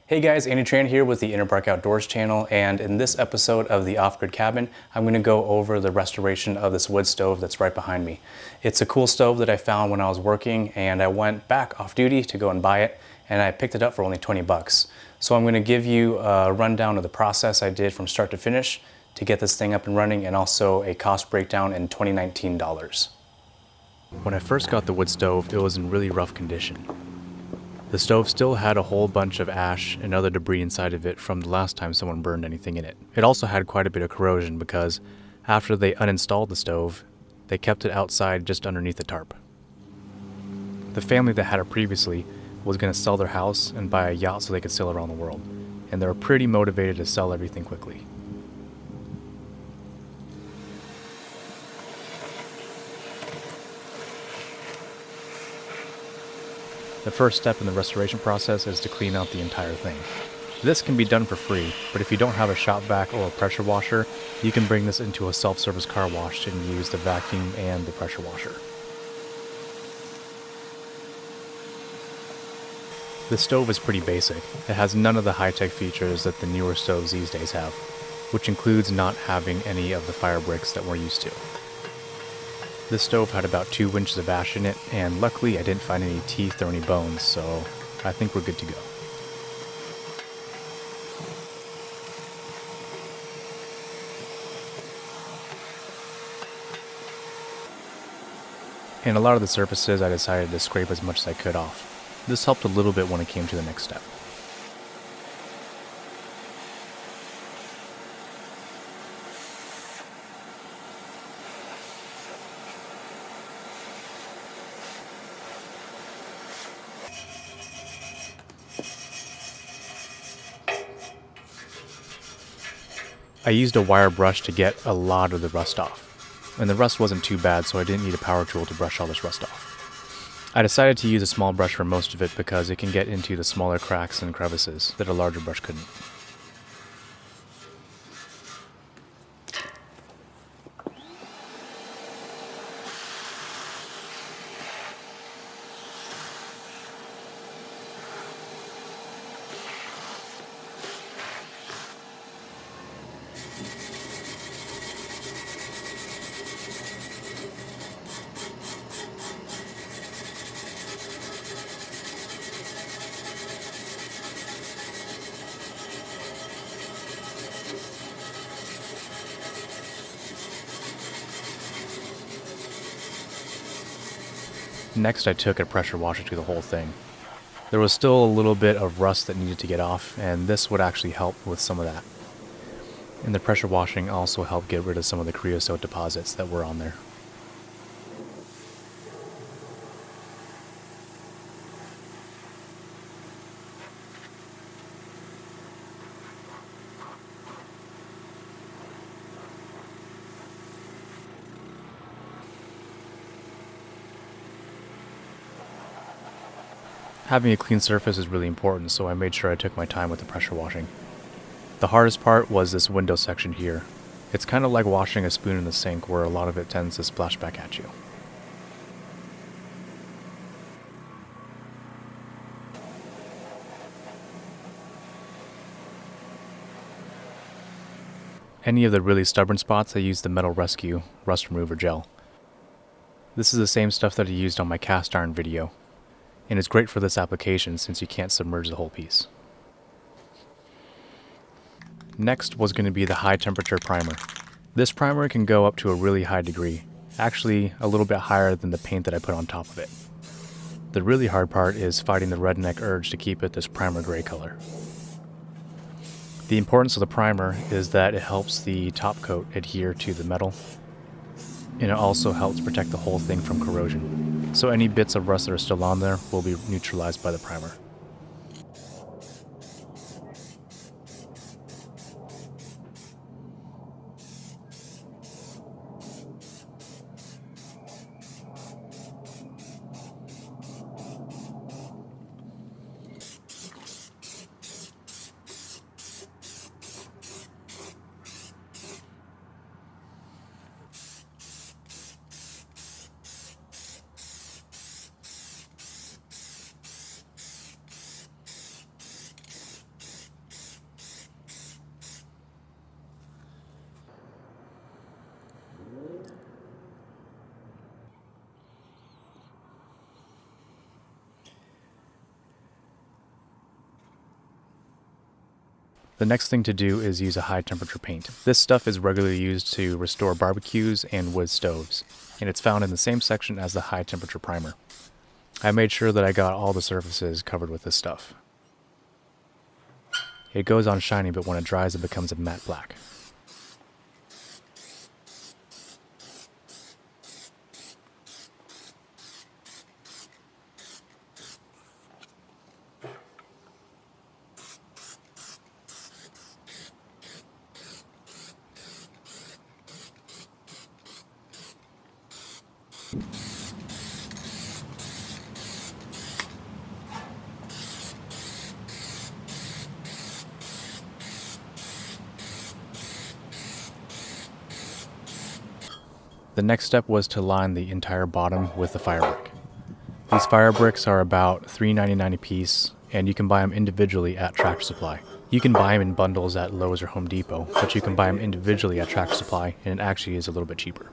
Hey guys, Andy Tran here with the InnerBark Outdoors channel, and in this episode of the Off-Grid Cabin, I'm going to go over the restoration of this wood stove that's right behind me. It's a cool stove that I found when I was working, and I went back off duty to go and buy it, and I picked it up for only 20 bucks. So I'm going to give you a rundown of the process I did from start to finish to get this thing up and running, and also a cost breakdown in 2019 dollars. When I first got the wood stove, it was in really rough condition. The stove still had a whole bunch of ash and other debris inside of it from the last time someone burned anything in it. It also had quite a bit of corrosion because after they uninstalled the stove, they kept it outside just underneath the tarp. The family that had it previously was going to sell their house and buy a yacht so they could sail around the world, and they were pretty motivated to sell everything quickly. The first step in the restoration process is to clean out the entire thing. This can be done for free, but if you don't have a shop vac or a pressure washer, you can bring this into a self-service car wash and use the vacuum and the pressure washer. The stove is pretty basic. It has none of the high-tech features that the newer stoves these days have, which includes not having any of the fire bricks that we're used to. This stove had about 2 inches of ash in it, and luckily I didn't find any teeth or any bones, so I think we're good to go. And a lot of the surfaces I decided to scrape as much as I could off. This helped a little bit when it came to the next step. I used a wire brush to get a lot of the rust off, and the rust wasn't too bad, so I didn't need a power tool to brush all this rust off. I decided to use a small brush for most of it because it can get into the smaller cracks and crevices that a larger brush couldn't. Next, I took a pressure washer to the whole thing. There was still a little bit of rust that needed to get off, and this would actually help with some of that. And the pressure washing also helped get rid of some of the creosote deposits that were on there. Having a clean surface is really important, so I made sure I took my time with the pressure washing. The hardest part was this window section here. It's kind of like washing a spoon in the sink where a lot of it tends to splash back at you. Any of the really stubborn spots, I used the Metal Rescue Rust Remover Gel. This is the same stuff that I used on my cast iron video, and it's great for this application since you can't submerge the whole piece. Next was going to be the high temperature primer. This primer can go up to a really high degree, actually a little bit higher than the paint that I put on top of it. The really hard part is fighting the redneck urge to keep it this primer gray color. The importance of the primer is that it helps the top coat adhere to the metal, and it also helps protect the whole thing from corrosion. So any bits of rust that are still on there will be neutralized by the primer. The next thing to do is use a high temperature paint. This stuff is regularly used to restore barbecues and wood stoves, and it's found in the same section as the high temperature primer. I made sure that I got all the surfaces covered with this stuff. It goes on shiny, but when it dries it becomes a matte black. The next step was to line the entire bottom with the fire brick. These fire bricks are about $3.99 a piece, and you can buy them individually at Tractor Supply. You can buy them in bundles at Lowe's or Home Depot, but you can buy them individually at Tractor Supply, and it actually is a little bit cheaper.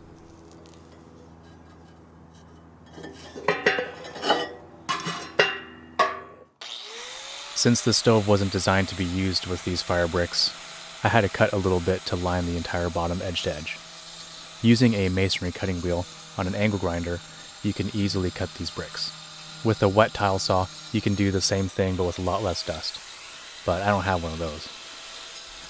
Since the stove wasn't designed to be used with these fire bricks, I had to cut a little bit to line the entire bottom edge to edge. Using a masonry cutting wheel on an angle grinder, you can easily cut these bricks. With a wet tile saw, you can do the same thing but with a lot less dust. But I don't have one of those.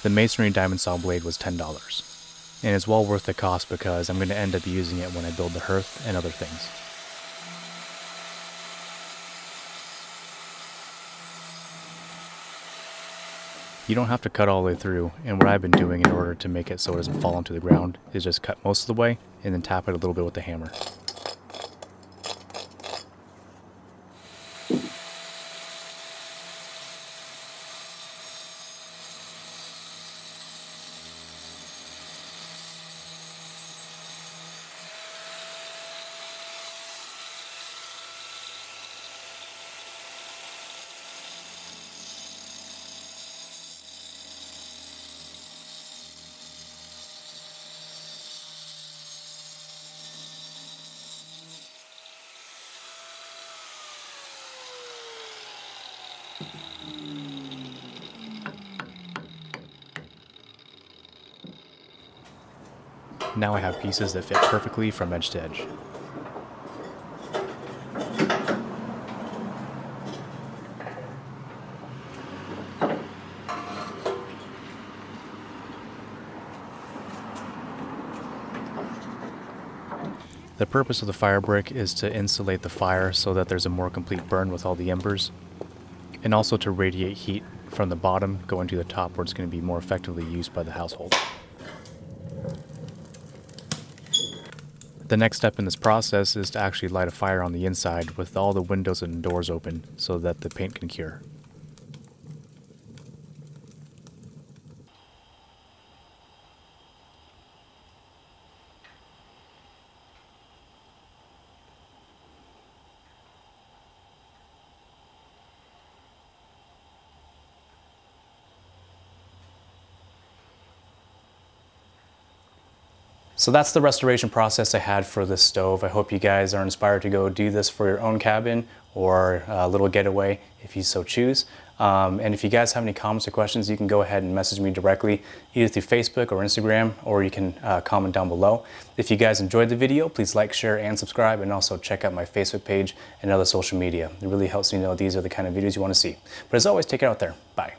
The masonry diamond saw blade was $10. And it's well worth the cost because I'm going to end up using it when I build the hearth and other things. You don't have to cut all the way through, and what I've been doing in order to make it so it doesn't fall onto the ground is just cut most of the way and then tap it a little bit with the hammer. Now I have pieces that fit perfectly from edge to edge. The purpose of the fire brick is to insulate the fire so that there's a more complete burn with all the embers, and also to radiate heat from the bottom going to the top where it's going to be more effectively used by the household. The next step in this process is to actually light a fire on the inside with all the windows and doors open so that the paint can cure. So that's the restoration process I had for this stove. I hope you guys are inspired to go do this for your own cabin or a little getaway if you so choose. And if you guys have any comments or questions, you can go ahead and message me directly either through Facebook or Instagram, or you can comment down below. If you guys enjoyed the video, please like, share, and subscribe, and also check out my Facebook page and other social media. It really helps me know these are the kind of videos you want to see. But as always, take it out there. Bye.